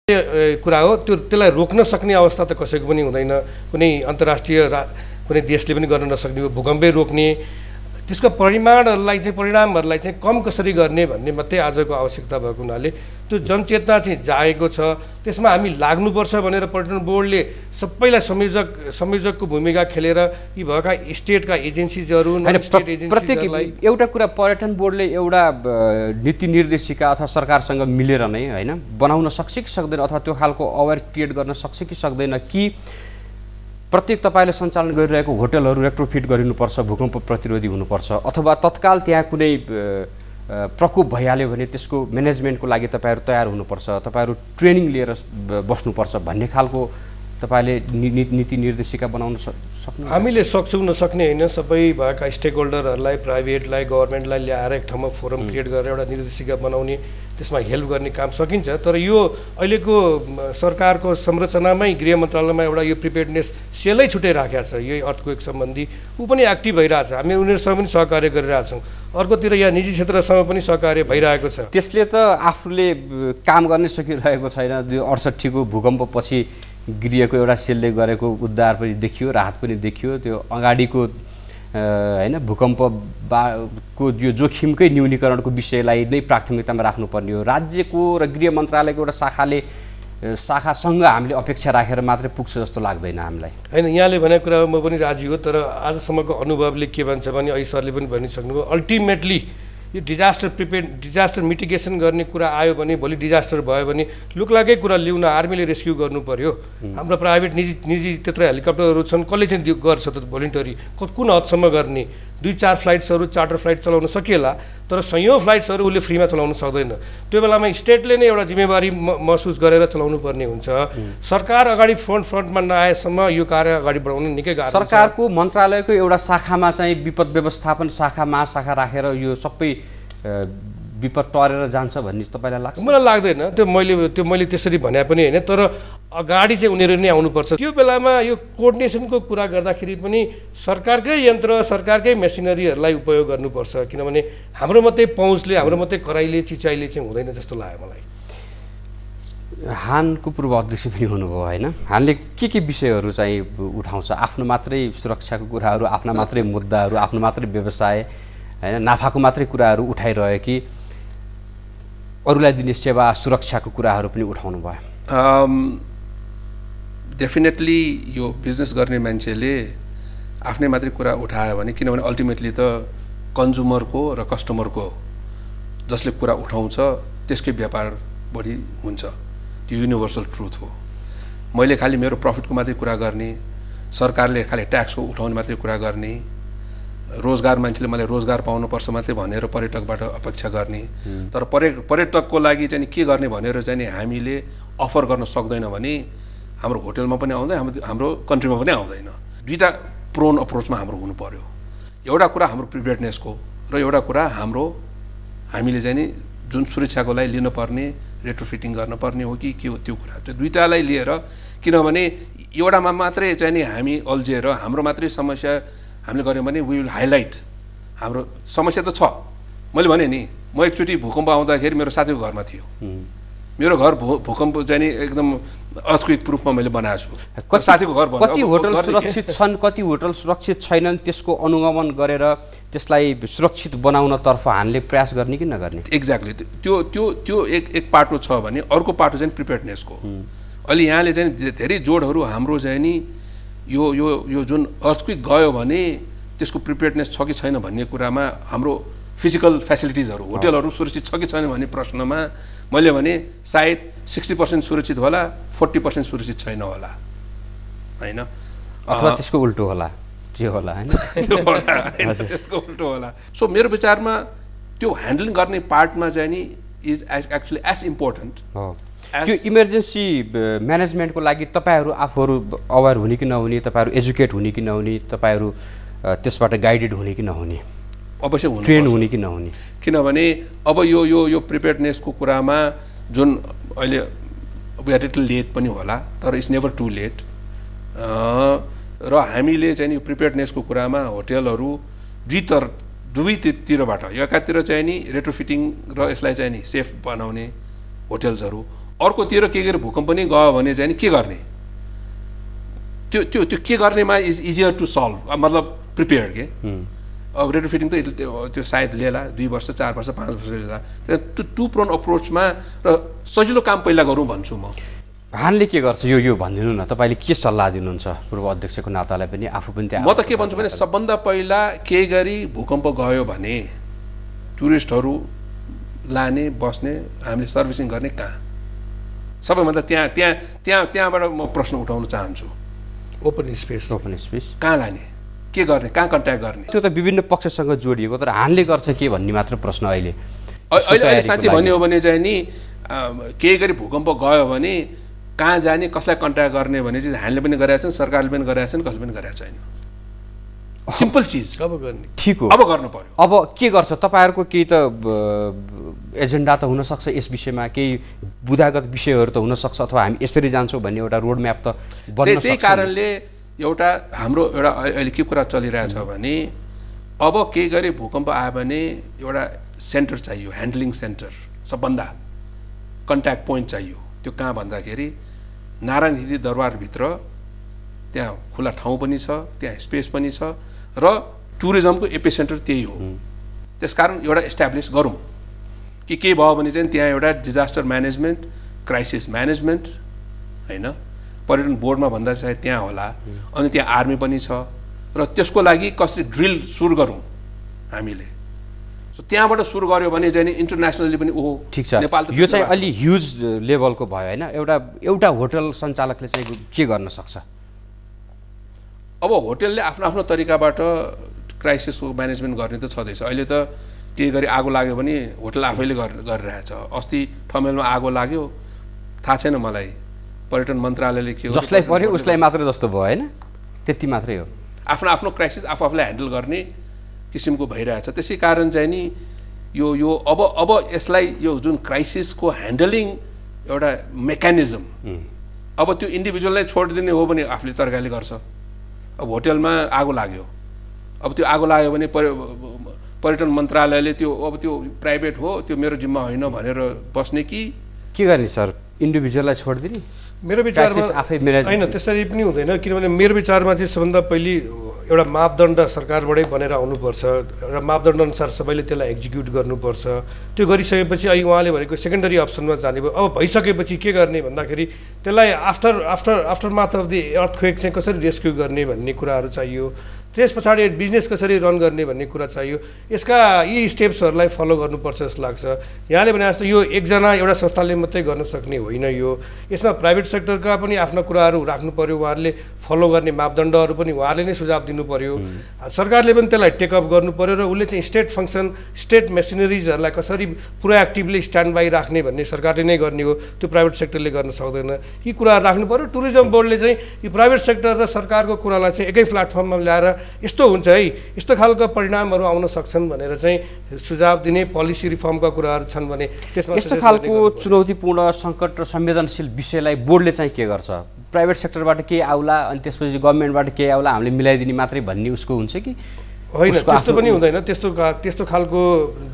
कुरा हो त्यसलाई रोक्न सक्ने अवस्था त कसैको पनि हुँदैन कुनै अन्तर्राष्ट्रिय कुनै देशले पनि गर्न नसक्ने भूकम्पै रोक्ने त्यसको परिणामहरूलाई चाहिँ कम कसरी गर्ने भन्ने मात्रै आजको आवश्यकता भएको हुनाले त्यो जनचेतना चाहिँ जागेको छ त्यसमा हामी लाग्नुपर्छ भनेर पर्यटन बोर्डले सबैलाई संयोजकको भूमिका खेलेर यी भएका स्टेटका एजेन्सीजहरू प्रत्येक एउटा कुरा पर्यटन बोर्डले एउटा नीति निर्देशिका अथवा सरकारसँग मिलेर नै हैन बनाउन सक्छ कि सक्दैन अथवा त्यो खालको अवेयर क्रिएट गर्न सक्छ कि सक्दैन कि प्रत्येक तपाईले सञ्चालन गरिरहेको होटलहरू रेट्रोफिट गरिनुपर्छ भूकम्प प्रतिरोधी हुनुपर्छ अथवा तत्काल त्यहाँ कुनै प्रकोप भइहाल्यो भने त्यसको म्यानेजमेन्टको लागि तपाईहरु तयार हुनुपर्छ तपाईहरु ट्रेनिङ लिएर बस्नुपर्छ भन्ने खालको तपाईले नीति निर्देशिका बनाउन सक्नु हामीले सक्छौं नसक्ने हैन सबै भएका स्टेक होल्डरहरूलाई प्राइभेटलाई गभर्नमेन्टलाई ल्याएर एक ठाउँमा फोरम क्रिएट गरेर एउटा निर्देशिका बनाउने त्यसमा हेल्प गर्ने काम सकिन्छ तर यो अहिलेको सरकारको संरचनामै गृह मन्त्रालयमा एउटा यो प्रिपेयर्डनेस सेलै छुट्टै राखेको छ यो अर्थक्वेक सम्बन्धी उ पनि एक्टिभ भइरहेछ हामी उनीहरुसँग पनि सहकार्य गरिरहेछौं अर्कोतिर यहाँ निजी क्षेत्रसँग पनि सहकार्य भइरहेको छ त्यसले त आफूले काम गर्न सकिरहेको छैन 68 को भूकम्पपछि गृहको एउटा सेलले गरेको उद्धार पनि देखियो राहत पनि देखियो त्यो अगाडिको हैन भूकम्पको यो जोखिमकै न्यूनीकरणको विषयलाई नै प्राथमिकतामा राख्नुपर्ने हो राज्यको र गृह मन्त्रालयको एउटा शाखासँग हामीले अपेक्षा राखेर मात्रै पुग्छ जस्तो लाग्दैन हामीलाई हैन यहाँले भनेको कुरा म पनि राजी हो तर आजसम्मको अनुभवले के भन्छ भने अहिले सरले पनि भनिसक्नुभयो अल्टिमेटली यो डिजास्टर मिटिगेसन गर्ने कुरा आयो भने भोलि डिजास्टर भयो भने लुकलाकै कुरा ल्याउन आर्मीले रेस्क्यु गर्नु पर्यो हाम्रो प्राइभेट निजी त्यत्र हेलिकप्टरहरू छन् कसले चाहिँ गर्छ त भोलिन्टरी कुन हदसम्म गर्ने 2-4 फ्लाइट्सहरू चार्टर फ्लाइट चलाउन सकिएला तर सयौं फ्लाइट्सहरू उले फ्रीमा चलाउन सक्दैन त्यो बेलामा स्टेटले नै एउटा जिम्मेवारी महसुस गरेर चलाउनु पर्ने हुन्छ सरकार अगाडि फ्रन्टमा नआएसम्म यो कार्य अगाडि बढाउन निकै गाह्रो छ सरकारको मन्त्रालयको एउटा शाखामा चाहिँ विपद व्यवस्थापन शाखा महाशाखा राखेर यो सबै विपद टरेर जान्छ भन्ने तपाईलाई लाग्छ मलाई लाग्दैन त्यो मैले त्यसरी भने पनि हैन तर अगाडि चाहिँ उनीहरु नै आउनुपर्छ त्यो बेलामा यो कोर्डिनेसनको कुरा गर्दाखेरि पनि सरकारकै यन्त्र सरकारकै मेसिनरीहरुलाई उपयोग गर्नुपर्छ किनभने हाम्रो मात्रै पहुँचले हाम्रो मात्रै कराइले चिचाइले चाहिँ हुँदैन जस्तो लाग्यो मलाई हानको पूर्व अध्यक्ष पनि हुनुभयो हैन हानले के विषयहरु चाहिँ उठाउँछ आफ्नो मात्रै सुरक्षाको कुराहरु आफ्ना मात्रै मुद्दाहरु आफ्नो मात्रै व्यवसाय हैन नाफाको मात्रै कुराहरु उठाइरहे कि अरूलाई दिने सेवा सुरक्षाको कुराहरु पनि उठाउनु भयो डेफिनेटली यो बिजनेस गर्ने मान्छेले आफ्नै मात्रै कुरा उठायो भने किनभने अल्टिमेटली त कन्ज्युमरको र कस्टमरको जसले कुरा उठाउँछ त्यसकै व्यापार बढी हुन्छ त्यो युनिभर्सल ट्रुथ हो मैले खाली मेरो प्रफिटको मात्रै कुरा गर्ने सरकारले खाली ट्याक्सको उठाउने मात्रै कुरा गर्ने रोजगार मान्छेले मलाई रोजगार पाउनु पर्छ मात्रै भनेर पर्यटकबाट अपेक्षा गर्ने तर पर्यटकको लागि चाहिँ के गर्ने भनेर चाहिँ हामीले अफर गर्न सक्दैन भने हाम्रो होटलमा पनि आउँदैन हाम्रो कन्ट्रीमा पनि आउँदैन दुईटा प्रोन अप्रोचमा हाम्रो हुनु पर्यो एउटा कुरा हाम्रो प्रिपेयर्डनेसको र एउटा कुरा हामीले चाहिँ नि जुन सुरक्षाको लागि लिनुपर्ने रेट्रोफिटिङ गर्नुपर्ने हो कि के हो त्यो कुरा त्यो दुईटालाई लिएर किनभने एउटामा मात्रै चाहिँ नि हामी अल्झिएर हाम्रो मात्रै समस्या हामीले गर्यौं भने वी विल हाइलाइट हाम्रो समस्या त छ मैले भने नि म एकचोटी भूकम्प आउँदाखेरि मेरो साथीको घरमा थियो मेरो घर भूकम्प चाहिँ एकदम अर्थक्वेक प्रुफमा मैले बनाएको छु साथीको घर कति होटल सुरक्षित छन् कति होटल सुरक्षित छैनन् त्यसको अनुगमन गरेर त्यसलाई सुरक्षित बनाउन तर्फ हामीले प्रयास गर्ने कि नगर्ने एक्ज्याक्टली त्यो एक पाटो छ भने अर्को पाटो चाहिँ प्रिपेयर्डनेसको अहिले यहाँले चाहिँ धेरै जोडहरू हाम्रो चाहिँ नि यो जुन अर्थक्वेक गयो भने त्यसको प्रिपेयर्डनेस छ कि छैन भन्ने कुरामा हाम्रो फिजिकल फ्यासिलिटिजहरु होटलहरु सुरक्षित छ कि छैन भन्ने प्रश्नमा मैले भने सायद 60% सुरक्षित होला 40% सुरक्षित छैन होला हैन अथवा त्यसको उल्टो होला जे होला हैन त्यसको उल्टो होला सो मेरो विचारमा त्यो ह्यान्डलिङ गर्ने पार्टमा चाहिँ नि इज एक्चुअली एज इम्पोर्टेन्ट त्यो इमर्जेन्सी म्यानेजमेन्टको लागि तपाईहरु आफूहरु अवेयर हुने कि नहुने तपाईहरु एजुकेट हुने कि नहुने तपाईहरु त्यसबाट गाइडेड हुने कि नहुने अवश्य हुनु ट्रेन हुने कि नहुने किनभने अब यो प्रिपेयर्डनेसको कुरामा जुन अहिले वी आर लिटल लेट पनि होला तर इट्स नेभर टु लेट र हामीले चाहिँ यो प्रिपेयर्डनेसको कुरामा होटलहरु दुवैतिरबाट एकातिर चाहिँ नि रेट्रोफिटिङ र यसलाई चाहिँ नि सेफ बनाउने होटल्सहरु अर्कोतिर के गरे भूकम्प पनि गयो भने चाहिँ नि के गर्ने त्यो त्यो त्यो के गर्नेमा इज इजियर टु सल्भ मतलब प्रिपेयर के अब रेट्रोफिटिङ त त्यो सायद लिएला 2 वर्ष 4 वर्ष 5 वर्ष लिएला त्यो टु प्रोन अप्रोचमा र सजिलो काम पहिला गरौँ भन्छु म हानले के गर्छ यो भनिदिनु न तपाईँले के सल्लाह दिनुहुन्छ पूर्व अध्यक्षको नातालाई पनि आफू पनि त्यहाँ म त के भन्छु भने सबभन्दा पहिला के गरी भूकम्प गयो भने टुरिस्टहरू लाने बस्ने हामीले सर्भिसिङ गर्ने कहाँ सबैभन्दा त्यहाँबाट म प्रश्न उठाउन चाहन्छु ओपन स्पेस कहाँ लाने के गर्ने कहाँ कन्ट्याक्ट गर्ने त्यो त विभिन्न पक्षसँग जोडिएको तर हानले गर्छ के भन्ने मात्र प्रश्न अहिले अहिले साँच्चै भन्यो भने चाहिँ नि केही गरी भूकम्प गयो भने कहाँ जाने कसलाई कन्ट्याक्ट गर्ने भने चाहिँ हामीले पनि गरेका छन् सरकारले पनि गरेका छन् कसले पनि गरेका छैन सिम्पल चिज अब गर्ने ठिक हो अब गर्नु पर्यो अब के गर्छ तपाईँहरूको केही त एजेन्डा त हुनसक्छ यस विषयमा केही बुदागत विषयहरू त हुनसक्छ अथवा हामी यसरी जान्छौँ भन्ने एउटा रोड म्याप त बन्न सक्छ त्यही कारणले एउटा हाम्रो एउटा अहिले के कुरा चलिरहेछ भने अब केही गरी भूकम्प आयो भने एउटा सेन्टर चाहियो ह्यान्डलिङ सेन्टर सबभन्दा कन्ट्याक्ट पोइन्ट चाहियो त्यो कहाँ भन्दाखेरि नारायण हिरी दरबारभित्र त्यहाँ खुला ठाउँ पनि छ त्यहाँ स्पेस पनि छ र टुरिज्मको एपिसेन्टर त्यही हो त्यसकारण एउटा इस्टाब्लिस गरौँ कि के भयो भने चाहिँ त्यहाँ एउटा डिजास्टर म्यानेजमेन्ट क्राइसिस म्यानेजमेन्ट होइन पर्यटन बोर्डमा भन्दा चाहिँ त्यहाँ होला अनि त्यहाँ आर्मी पनि छ र त्यसको लागि कसरी ड्रिल सुरु गरौँ हामीले सो त्यहाँबाट सुरु गर्यो भने चाहिँ इन्टरनेसनली पनि ओहो ठिक छ नेपाल यो चाहिँ अलि ह्युज लेभलको भयो होइन एउटा होटल सञ्चालकले चाहिँ के गर्न सक्छ अब होटलले आफ्नो आफ्नो तरिकाबाट क्राइसिसको म्यानेजमेन्ट गर्ने त छँदैछ अहिले त केही गरी आगो लाग्यो भने होटल आफैले गरिरहेछ अस्ति ठमेलमा आगो लाग्यो थाहा छैन मलाई पर्यटन मन्त्रालयले के जसलाई पर्यो उसलाई मात्र जस्तो भयो होइन त्यति मात्रै हो आफ्नो आफ्नो क्राइसिस आफूले ह्यान्डल गर्ने किसिमको भइरहेछ त्यसै कारण चाहिँ नि यो अब यसलाई यो जुन क्राइसिसको ह्यान्डलिङ एउटा मेकानिजम अब त्यो इन्डिभिजुअललाई छोडिदिने हो भने आफूले तरकारी गर्छ अब होटलमा आगो लाग्यो अब त्यो आगो लाग्यो भने पर्यटन मन्त्रालयले अब त्यो प्राइभेट हो त्यो मेरो जिम्मा होइन भनेर बस्ने कि के गर्ने सर इन्डिभिजुअललाई छोडिदिने मेरो विचारमा होइन त्यसरी पनि हुँदैन किनभने मेरो विचारमा चाहिँ सबभन्दा पहिले एउटा मापदण्ड सरकारबाटै बनेर आउनुपर्छ एउटा मापदण्ड अनुसार सबैले त्यसलाई एक्जिक्युट गर्नुपर्छ त्यो गरिसकेपछि अहिले उहाँले भनेको सेकेन्डरी अप्सनमा जाने भयो अब भइसकेपछि के गर्ने भन्दाखेरि त्यसलाई after math of the earthquake चाहिँ कसरी रेस्क्यु गर्ने भन्ने कुराहरू चाहियो त्यस पछाडि बिजनेस कसरी रन गर्ने भन्ने कुरा चाहियो यसका यी स्टेप्सहरूलाई फलो गर्नुपर्छ जस्तो लाग्छ यहाँले भने जस्तो यो एकजना एउटा संस्थाले मात्रै गर्न सक्ने होइन यो यसमा प्राइभेट सेक्टरका पनि आफ्ना कुराहरू राख्नु पर्यो उहाँहरूले फलो गर्ने मापदण्डहरू पनि उहाँले नै सुझाव दिनु पर्यो सरकारले पनि त्यसलाई टेकअप गर्नु पर्यो र उसले चाहिँ स्टेट फङ्सन स्टेट मेसिनरिजहरूलाई कसरी प्रोएक्टिभली स्ट्यान्ड बाई राख्ने भन्ने सरकारले नै गर्ने हो त्यो प्राइभेट सेक्टरले गर्न सक्दैन यी कुराहरू राख्नु पर्यो टुरिज्म बोर्डले चाहिँ यो प्राइभेट सेक्टर र सरकारको कुरालाई चाहिँ एकै प्लेटफर्ममा ल्याएर यस्तो हुन्छ है यस्तो खालको परिणामहरू आउन सक्छन् भनेर चाहिँ सुझाव दिने पोलिसी रिफर्मका कुराहरू छन् भने त्यसमा यस्तो खालको चुनौतीपूर्ण सङ्कट र संवेदनशील विषयलाई बोर्डले चाहिँ के गर्छ प्राइभेट सेक्टरबाट केही आउला अनि त्यसपछि गभर्मेन्टबाट केही आउला हामीले मिलाइदिने मात्रै भन्ने उसको हुन्छ कि होइन त्यस्तो पनि हुँदैन त्यस्तो खालको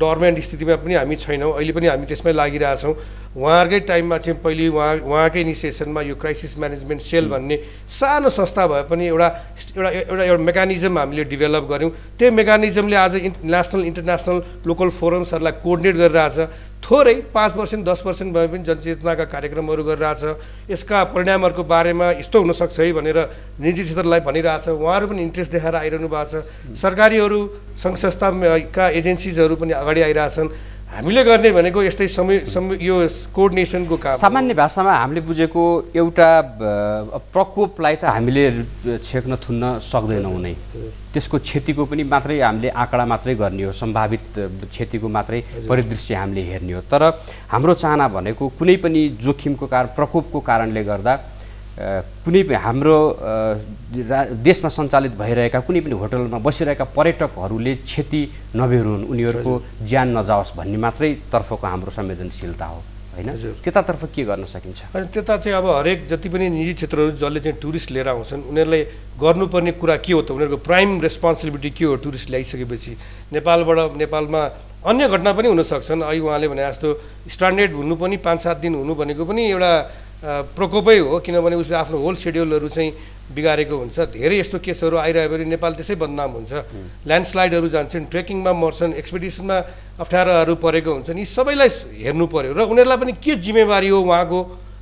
डोरमेन्ट स्थितिमा पनि हामी छैनौँ अहिले पनि हामी त्यसमै लागिरहेछौँ उहाँहरूकै टाइममा चाहिँ पहिले उहाँकै इनिसिएसनमा यो क्राइसिस म्यानेजमेन्ट सेल भन्ने सानो संस्था भए पनि एउटा मेकानिजम हामीले डेभलप गऱ्यौँ त्यो मेकानिजमले आज नेसनल इन्टरनेसनल लोकल फोरम्सहरूलाई कोअर्डिनेट गरिरहेछ थोरै 5% 10% भए पनि जनचेतनाका कार्यक्रमहरू गरिरहेछ यसका परिणामहरूको बारेमा यस्तो हुनसक्छ है भनेर निजी क्षेत्रलाई भनिरहेछ उहाँहरू पनि इन्ट्रेस्ट देखाएर आइरहनु भएको छ सरकारीहरू सङ्घ संस्थाका एजेन्सिजहरू पनि अगाडि आइरहेछन् हामीले गर्ने भनेको यस्तै यो कोअर्डिनेसनको काम सामान्य भाषामा हामीले बुझेको एउटा प्रकोपलाई त हामीले छेक्न थुन्न सक्दैनौँ नै त्यसको क्षतिको पनि मात्रै हामीले आँकडा मात्रै गर्ने हो सम्भावित क्षतिको मात्रै परिदृश्य हामीले हेर्ने हो तर हाम्रो चाहना भनेको कुनै पनि जोखिमको प्रकोपको कारणले गर्दा कुनै पनि हाम्रो देशमा सञ्चालित भइरहेका कुनै पनि होटलमा बसिरहेका पर्यटकहरूले क्षति नबेहोरुन् उनीहरूको ज्यान नजाओस् भन्ने मात्रै तर्फको हाम्रो संवेदनशीलता हो हैन त्यतातर्फ के गर्न सकिन्छ अनि त्यता चाहिँ अब हरेक जति पनि निजी क्षेत्रहरू जसले चाहिँ टुरिस्ट लिएर आउँछन् उनीहरूले गर्नुपर्ने कुरा के हो त उनीहरूको प्राइम रेस्पोन्सिबिलिटी के हो टुरिस्ट ल्याइसकेपछि नेपालमा अन्य घटना पनि हुन सक्छन्। अहिले उहाँले भने जस्तो स्ट्यान्डर्ड हुनु पनि 5-7 दिन हुनु भनेको पनि एउटा प्रकोपै हो, किनभने उसले आफ्नो होल सेड्युलहरू चाहिँ बिगारेको हुन्छ। धेरै यस्तो केसहरू आइरह्यो भने नेपाल त्यसै बदनाम हुन्छ। ल्यान्डस्लाइडहरू जान्छन्, ट्रेकिङमा मर्छन्, एक्सपिडिसनमा अप्ठ्याराहरू परेको हुन्छन्। यी सबैलाई हेर्नु पर्यो र उनीहरूलाई पनि के जिम्मेवारी हो उहाँको,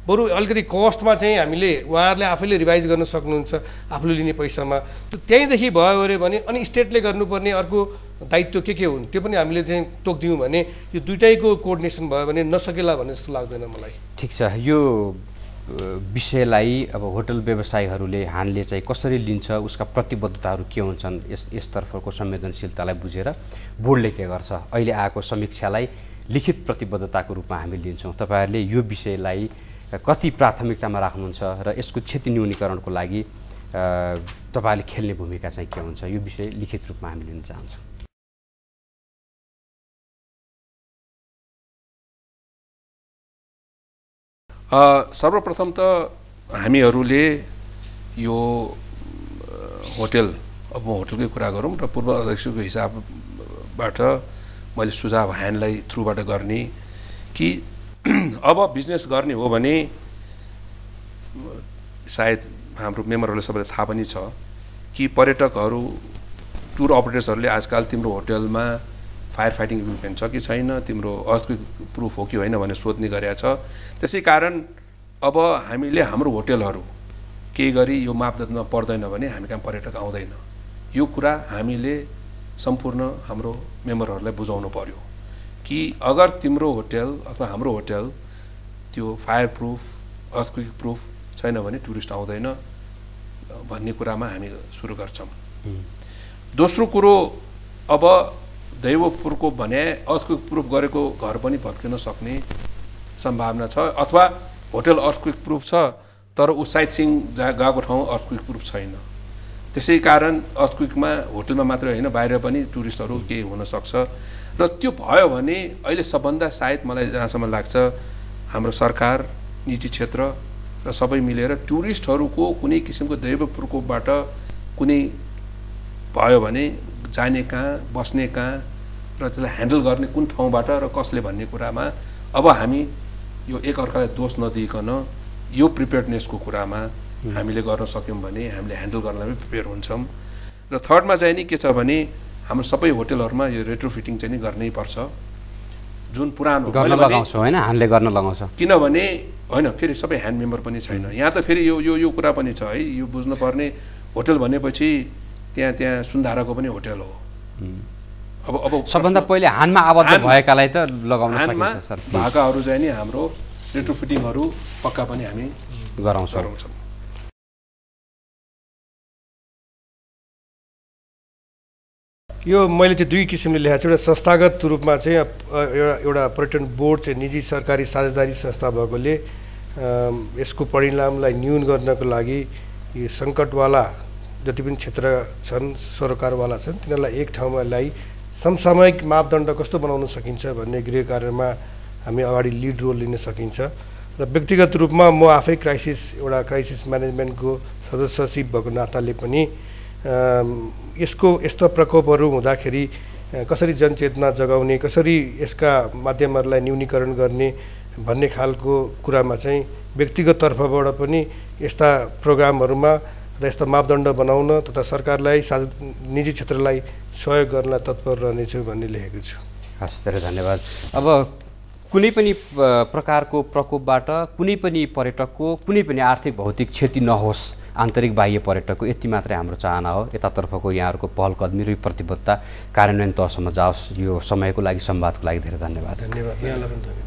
बरु अलिकति कस्टमा चाहिँ हामीले उहाँहरूले आफैले रिभाइज गर्न सक्नुहुन्छ आफूले लिने पैसामा। त्यहीँदेखि भयो अरे भने अनि स्टेटले गर्नुपर्ने अर्को दायित्व के हुन् त्यो पनि हामीले चाहिँ तोकिदियौँ भने यो दुइटैको कोअर्डिनेसन भयो भने नसकेला भन्ने जस्तो लाग्दैन मलाई। ठिक छ, यो विषयलाई अब होटल व्यवसायीहरूले हानले चाहिँ कसरी लिन्छ, उसका प्रतिबद्धताहरू के हुन्छन्, यसतर्फको संवेदनशीलतालाई बुझेर बोर्डले के गर्छ, अहिले आएको समीक्षालाई लिखित प्रतिबद्धताको रूपमा हामी लिन्छौँ। तपाईँहरूले यो विषयलाई कति प्राथमिकतामा राख्नुहुन्छ र यसको क्षति न्यूनीकरणको लागि तपाईँहरूले खेल्ने भूमिका चाहिँ के हुन्छ, यो विषय लिखित रूपमा हामी लिन चाहन्छौँ। सर्वप्रथम त हामीहरूले यो होटल, अब म होटलकै कुरा गरौँ र पूर्व अध्यक्षको हिसाबबाट मैले सुझाव हानलाई थ्रुबाट गर्ने कि अब बिजनेस गर्ने हो भने सायद हाम्रो मेम्बरहरूले सबैलाई थाहा पनि छ कि पर्यटकहरू टुर अपरेटर्सहरूले आजकल तिम्रो होटलमा फायर फाइटिङ इक्विपमेन्ट छ कि छैन, तिम्रो अर्थक्वेक प्रुफ हो कि होइन भनेर सोध्ने गरेका छ। त्यसै कारण अब हामीले हाम्रो होटलहरू केही गरी यो मापदण्डमा पर्दैन भने हामी कहाँ पर्यटक आउँदैन। यो कुरा हामीले सम्पूर्ण हाम्रो मेम्बरहरूलाई बुझाउनु पर्यो कि अगर तिम्रो होटल अथवा हाम्रो होटल त्यो फायर प्रुफ अर्थक्वेक प्रुफ छैन भने टुरिस्ट आउँदैन भन्ने कुरामा हामी सुरु गर्छौँ। दोस्रो कुरो, अब दैवपुरको भने अर्थक्वेक प्रुफ गरेको घर पनि भत्किन सक्ने सम्भावना छ, अथवा होटल अर्थक्वेक प्रुफ छ तर ऊ साइट सिइङ गएको ठाउँ अर्थक्वेक प्रुफ छैन। त्यसै कारण अर्थक्वेकमा होटलमा मात्रै होइन बाहिर पनि टुरिस्टहरू केही हुनसक्छ र त्यो भयो भने अहिले सबभन्दा सायद मलाई जहाँसम्म लाग्छ हाम्रो सरकार, निजी क्षेत्र र सबै मिलेर टुरिस्टहरूको कुनै किसिमको दैवपुरकोबाट कुनै भयो भने जाने कहाँ, बस्ने कहाँ र त्यसलाई ह्यान्डल गर्ने कुन ठाउँबाट र कसले भन्ने कुरामा अब हामी यो एकअर्कालाई दोष नदिइकन यो प्रिपेयर्डनेसको कुरामा हामीले गर्न सक्यौँ भने हामीले ह्यान्डल गर्नलाई पनि प्रिपेयर हुन्छौँ। र थर्डमा चाहिँ नि के छ भने हाम्रो सबै होटलहरूमा यो रेट्रोफिटिङ चाहिँ नि गर्नै पर्छ, जुन पुरानो गर्न लगाउँछ होइन, हानले गर्न लगाउँछ। किनभने होइन फेरि सबै ह्यान्ड मेम्बर पनि छैन यहाँ त फेरि यो कुरा पनि छ है, यो बुझ्नुपर्ने होटल भनेपछि त्यहाँ सुन्धाराको पनि होटल हो। अब सबभन्दा पहिले हानमा आबद्ध भएकालाई त लगाउन सकिन्छ सर। भाकाहरू चाहिँ नि हाम्रो रेट्रोफिटिङहरू पक्का पनि हामी गराउँछौँ। यो मैले चाहिँ दुई किसिमले लेखेको छु। एउटा संस्थागत रूपमा चाहिँ एउटा पर्यटन बोर्ड चाहिँ निजी सरकारी साझेदारी संस्था भएकोले यसको परिणामलाई न्यून गर्नको लागि यो सङ्कटवाला जति पनि क्षेत्र छन्, सरोकारवाला छन्, तिनीहरूलाई एक ठाउँमा ल्याई समसामयिक मापदण्ड कस्तो बनाउन सकिन्छ भन्ने गृह कार्यमा हामी अगाडि लिड रोल लिन सकिन्छ। र व्यक्तिगत रूपमा म आफै एउटा क्राइसिस म्यानेजमेन्टको सदस्यसिप भएको नाताले पनि यस्तो प्रकोपहरू हुँदाखेरि कसरी जनचेतना जगाउने, कसरी यसका माध्यमहरूलाई न्यूनीकरण गर्ने भन्ने खालको कुरामा चाहिँ व्यक्तिगत तर्फबाट पनि यस्ता प्रोग्रामहरूमा र यस्ता मापदण्ड बनाउन तथा सरकारलाई निजी क्षेत्रलाई सहयोग गर्न तत्पर रहनेछु भन्ने लेखेको छु। हस्, धेरै धन्यवाद। अब कुनै पनि प्रकारको प्रकोपबाट कुनै पनि पर्यटकको कुनै पनि आर्थिक भौतिक क्षति नहोस्, आन्तरिक बाह्य पर्यटकको, यति मात्रै हाम्रो चाहना हो। यतातर्फको यहाँहरूको पहल कदमी र प्रतिबद्धता कार्यान्वयन तहसम्म जाओस्। यो समयको लागि, संवादको लागि धेरै धन्यवाद। धन्यवाद, यहाँलाई पनि धन्यवाद।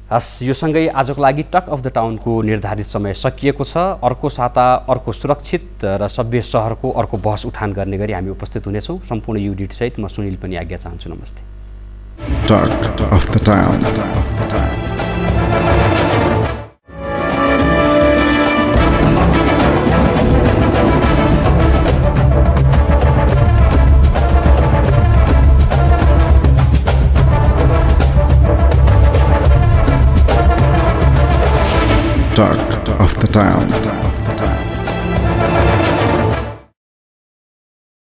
हस्, यो सँगै आजको लागि टक अफ द टाउनको निर्धारित समय सकिएको छ। अर्को साता अर्को सुरक्षित र सभ्य सहरको अर्को बहस उठान गर्ने गरी हामी उपस्थित हुनेछौँ। सम्पूर्ण युनिट सहित म सुनिल पनि आज्ञा चाहन्छु। नमस्ते। Talk of the town. Talk of the town.